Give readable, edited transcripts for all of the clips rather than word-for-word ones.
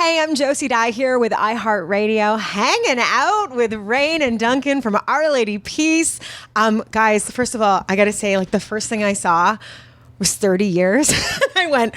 Hey, I'm Josie Dye here with iHeartRadio, hanging out with Raine and Duncan from Our Lady Peace. Guys, first of all, I got to say, like, the first thing I saw was 30 years. I went,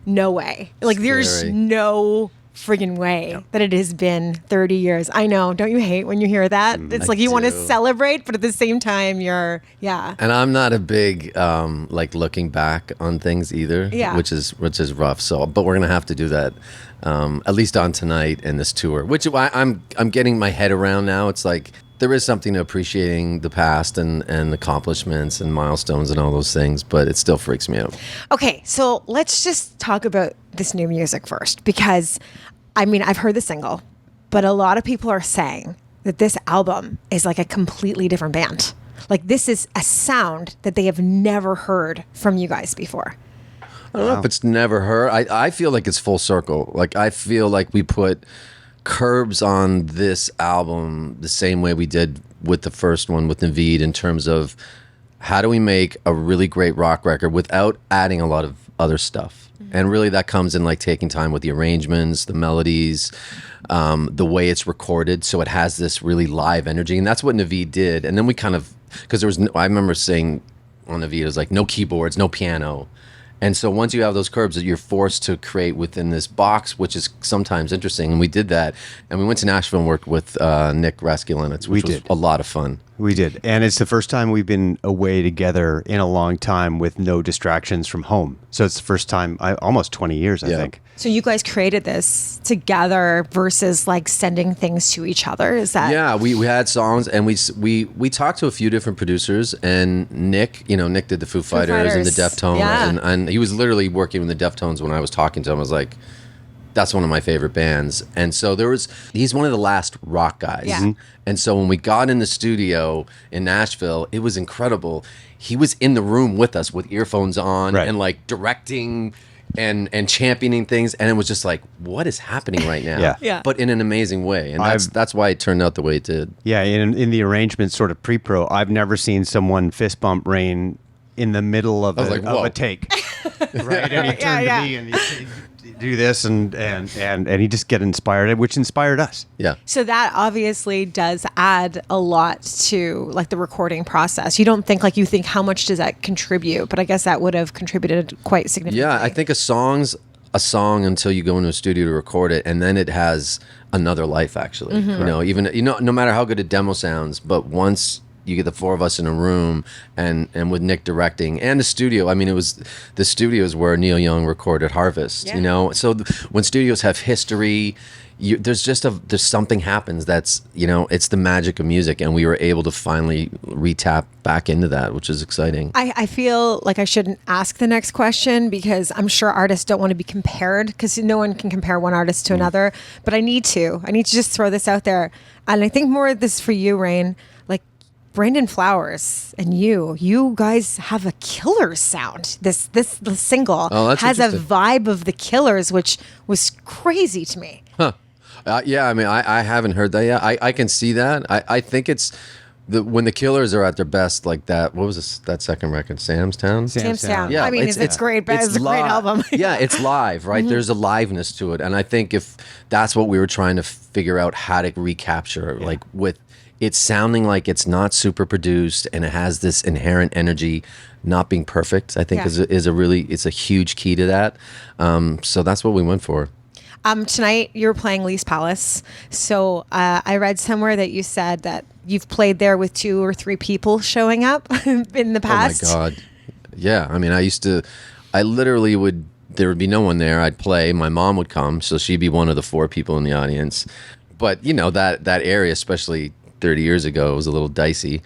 no way. Like, there's no friggin' way that it has been 30 years. I know. Don't you hate when you hear that? It's like you want to celebrate, but at the same time, you're, And I'm not a big, like, looking back on things either, which is rough. So, but we're going to have to do that, at least on tonight and this tour, which I'm getting my head around now. It's like, there is something to appreciating the past and accomplishments and milestones and all those things, but it still freaks me out. Okay, so let's just talk about this new music first, because, I mean, I've heard the single, but a lot of people are saying that this album is like a completely different band. Like, this is a sound that they have never heard from you guys before. I don't know if it's never heard. I feel like it's full circle. Like, I feel like we put curbs on this album the same way we did with the first one with Naveed, in terms of how do we make a really great rock record without adding a lot of other stuff. And really that comes in like taking time with the arrangements, the melodies, the way it's recorded, so it has this really live energy. And that's what Naveed did. And then we kind of, because there was I remember saying on Naveed, it was like no keyboards, no piano. And so once you have those curbs, that you're forced to create within this box, which is sometimes interesting. And we did that. And we went to Nashville and worked with Nick Raskulinecz, which was a lot of fun. We did. And it's the first time we've been away together in a long time with no distractions from home. So it's the first time, almost 20 years, I think. So you guys created this together versus like sending things to each other? Is that? Yeah, we had songs, and we talked to a few different producers, and Nick did the Foo Fighters and the Deftones, and he was literally working with the Deftones when I was talking to him. I was like, that's one of my favorite bands. And so he's one of the last rock guys. Yeah. And so when we got in the studio in Nashville, it was incredible. He was in the room with us with earphones on and like directing and championing things, and it was just like, what is happening right now? But in an amazing way. And that's why it turned out the way it did. Yeah, in the arrangement sort of pre-pro, I've never seen someone fist bump Raine in the middle of a take. Right? And he turned to me and he do this, and he just get inspired, which inspired us. Yeah. So that obviously does add a lot to like the recording process. You don't think how much does that contribute? But I guess that would have contributed quite significantly. Yeah, I think a song's a song until you go into a studio to record it, and then it has another life. Actually, no matter how good a demo sounds, but once you get the four of us in a room and with Nick directing and the studio. I mean, the studios where Neil Young recorded Harvest, So when studios have history, there's something happens that's, it's the magic of music. And we were able to finally re-tap back into that, which is exciting. I feel like I shouldn't ask the next question because I'm sure artists don't want to be compared, because no one can compare one artist to another. But I need to just throw this out there. And I think more of this for you, Raine. Brandon Flowers and you guys have a Killers sound. The single has a vibe of the Killers, which was crazy to me. Huh. Yeah, I mean, I haven't heard that yet. I can see that. I think it's when the Killers are at their best, like that. What was that second record? Sam's Town? Sam's Town. Yeah, I mean, it's great, but it's a great album. Yeah, it's live, right? There's a liveness to it. And I think if that's what we were trying to figure out how to recapture, like with it's sounding like it's not super produced, and it has this inherent energy, not being perfect, I think it's a huge key to that. So that's what we went for. Tonight you're playing Lee's Palace. So I read somewhere that you said that you've played there with 2 or 3 people showing up in the past. Oh my God. Yeah. I mean, I literally there would be no one there. I'd play, my mom would come, so she'd be one of the 4 people in the audience. But that area, especially 30 years ago, it was a little dicey.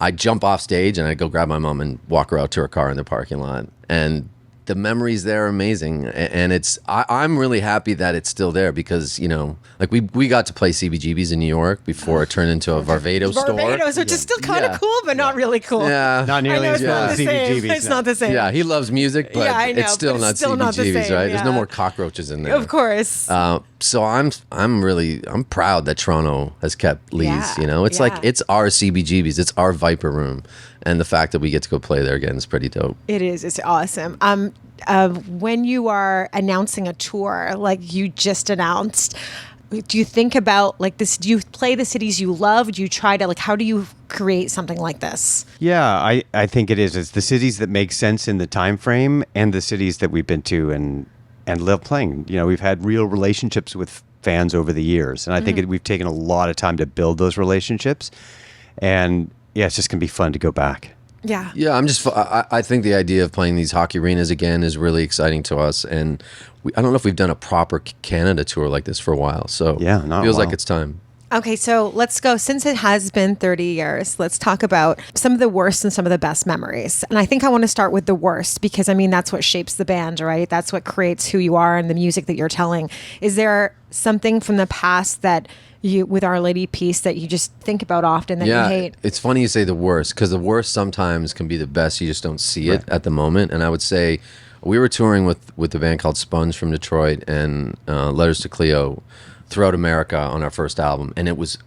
I'd jump off stage and I'd go grab my mom and walk her out to her car in the parking lot. And the memories there are amazing. And I'm really happy that it's still there because, like we got to play CBGB's in New York before it turned into a Varvatos store. Varvatos, which is still kind of cool, but not really cool. Yeah. Not nearly as not as CBGB's. It's not the same. Yeah, he loves music, but it's still not CBGB's, right? Yeah. There's no more cockroaches in there. Of course. So I'm proud that Toronto has kept Lee's. Yeah, You know, it's like it's our CBGBs, it's our Viper Room, and the fact that we get to go play there again is pretty dope. It is. It's awesome. When you are announcing a tour, like you just announced, do you think about like this? Do you play the cities you love? Do you try to how do you create something like this? Yeah, I think it is. It's the cities that make sense in the time frame and the cities that we've been to and love playing. You know, we've had real relationships with fans over the years, and I think we've taken a lot of time to build those relationships. And yeah, it's just gonna be fun to go back. Yeah. Yeah, I think the idea of playing these hockey arenas again is really exciting to us, and I don't know if we've done a proper Canada tour like this for a while. So yeah, it feels like it's time. Okay, so let's go. Since it has been 30 years, let's talk about some of the worst and some of the best memories. And I think I want to start with the worst because, I mean, that's what shapes the band, right? That's what creates who you are and the music that you're telling. Is there something from the past that you, with Our Lady Peace, that you just think about often that you hate? It's funny you say the worst because the worst sometimes can be the best. You just don't see it at the moment. And I would say we were touring with a band called Sponge from Detroit and Letters to Cleo throughout America on our first album, and it was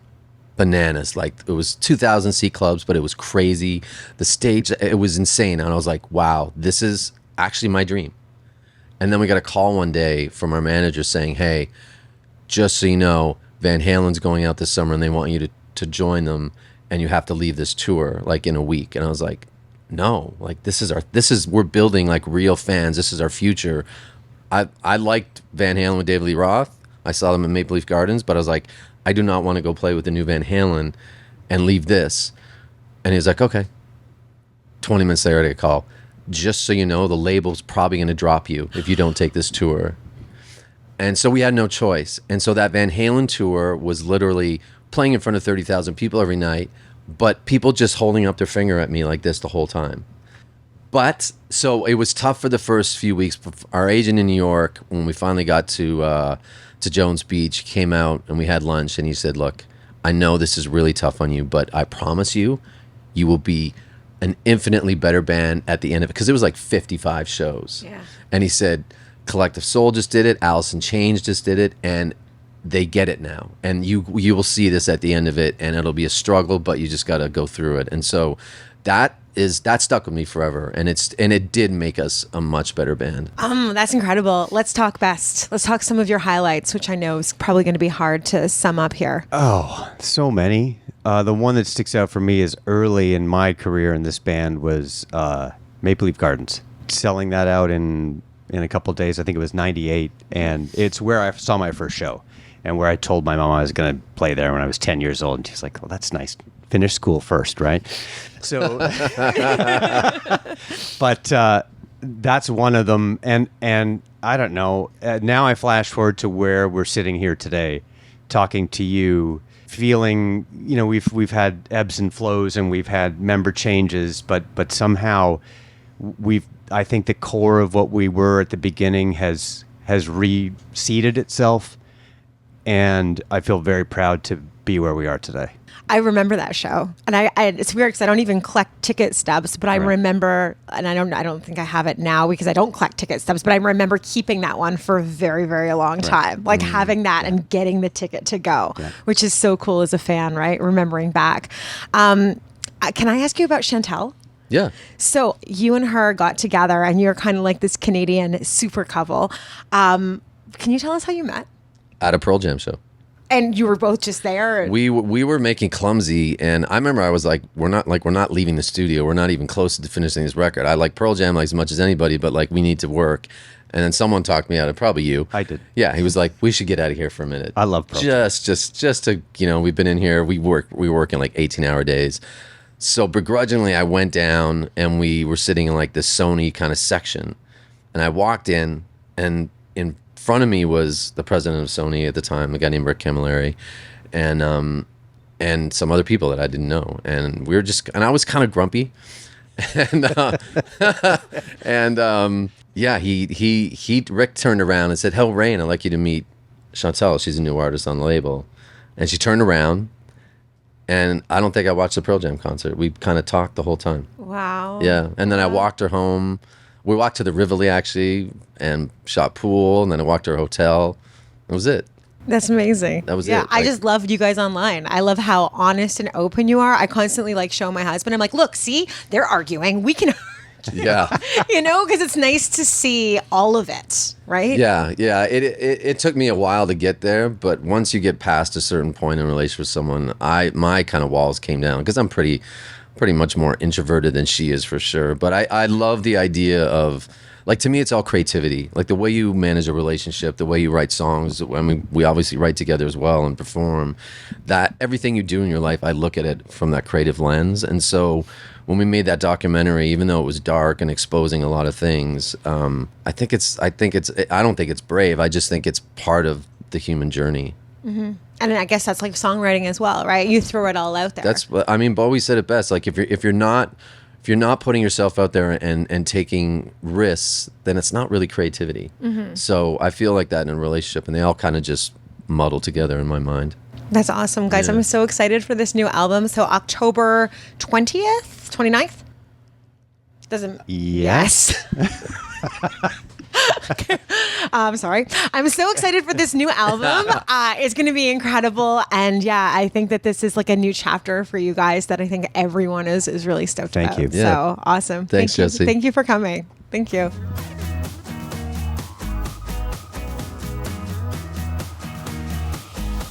bananas. Like, it was 2,000 seat clubs, but it was crazy. The stage, it was insane, and I was like, wow, this is actually my dream. And then we got a call one day from our manager saying, hey, just so you know, Van Halen's going out this summer and they want you to join them, and you have to leave this tour like in a week. And I was like, no, like we're building like real fans. This is our future. I liked Van Halen with David Lee Roth. I saw them in Maple Leaf Gardens, but I was like, I do not want to go play with the new Van Halen and leave this. And he's like, okay. 20 minutes later, I get a call. Just so you know, the label's probably going to drop you if you don't take this tour. And so we had no choice. And so that Van Halen tour was literally playing in front of 30,000 people every night, but people just holding up their finger at me like this the whole time. But so it was tough for the first few weeks. Our agent in New York, when we finally got to Jones Beach, came out and we had lunch, and he said, look, I know this is really tough on you, but I promise you, you will be an infinitely better band at the end of it, because it was like 55 shows. Yeah. And he said, Collective Soul just did it, Alice in Chains just did it, and they get it now. And you will see this at the end of it, and it'll be a struggle, but you just got to go through it. And so that stuck with me forever, and it did make us a much better band. That's incredible. Let's talk best. Let's talk some of your highlights, which I know is probably going to be hard to sum up here. Oh, so many. The one that sticks out for me is early in my career in this band was Maple Leaf Gardens. Selling that out in a couple of days, I think it was 98, and it's where I saw my first show, and where I told my mom I was going to play there when I was 10 years old, and she's like, well, that's nice. Finish school first, right? So, but that's one of them, and I don't know. Now I flash forward to where we're sitting here today, talking to you, feeling, you know, we've had ebbs and flows, and we've had member changes, but somehow I think the core of what we were at the beginning has reseated itself, and I feel very proud to be where we are today. I remember that show, and I it's weird because I don't even collect ticket stubs, but I remember, and I don't think I have it now because I don't collect ticket stubs, but I remember keeping that one for a very, very long time, like having that and getting the ticket to go, which is so cool as a fan, right? Remembering back. Can I ask you about Chantal? Yeah. So you and her got together, and you're kind of like this Canadian super couple. Can you tell us how you met? At a Pearl Jam show. And you were both just there? We were making Clumsy, and I remember I was like, we're not leaving the studio. We're not even close to finishing this record. I like Pearl Jam like as much as anybody, but like we need to work. And then someone talked me out of it, probably you. I did. Yeah, he was like, we should get out of here for a minute. I love Pearl Jam. Just to, you know, we've been in here. We work in like 18-hour days. So begrudgingly, I went down, and we were sitting in like this Sony kind of section, and I walked in, and in front of me was the president of Sony at the time, a guy named Rick Camilleri, and some other people that I didn't know, and we were just, and I was kind of grumpy, and Rick turned around and said, "Hell, Raine, I'd like you to meet Chantal. She's a new artist on the label," and she turned around, and I don't think I watched the Pearl Jam concert. We kind of talked the whole time. Wow. Yeah, and then I walked her home. We walked to the Rivoli, actually, and shot pool, and then I walked to her hotel. That was it. That's amazing. That was it. I just love you guys online. I love how honest and open you are. I constantly show my husband. I'm like, look, see, they're arguing. We can, yeah, because it's nice to see all of it, right? Yeah. It took me a while to get there, but once you get past a certain point in a relationship with someone, my kind of walls came down because I'm pretty much more introverted than she is for sure. But I love the idea of, like, to me, it's all creativity. Like the way you manage a relationship, the way you write songs. I mean, we obviously write together as well and perform. That everything you do in your life, I look at it from that creative lens. And so when we made that documentary, even though it was dark and exposing a lot of things, I don't think it's brave. I just think it's part of the human journey. Mm-hmm. And I guess that's like songwriting as well, right? You throw it all out there. Bowie said it best. Like if you're not putting yourself out there and taking risks, then it's not really creativity. Mm-hmm. So I feel like that in a relationship, and they all kind of just muddle together in my mind. That's awesome, guys. Yeah. I'm so excited for this new album. So October 20th, 29th? Yes. I'm sorry. I'm so excited for this new album. It's going to be incredible. And yeah, I think that this is like a new chapter for you guys that I think everyone is really stoked about. Thank you. So awesome. Thanks, Josie. Thank you for coming. Thank you.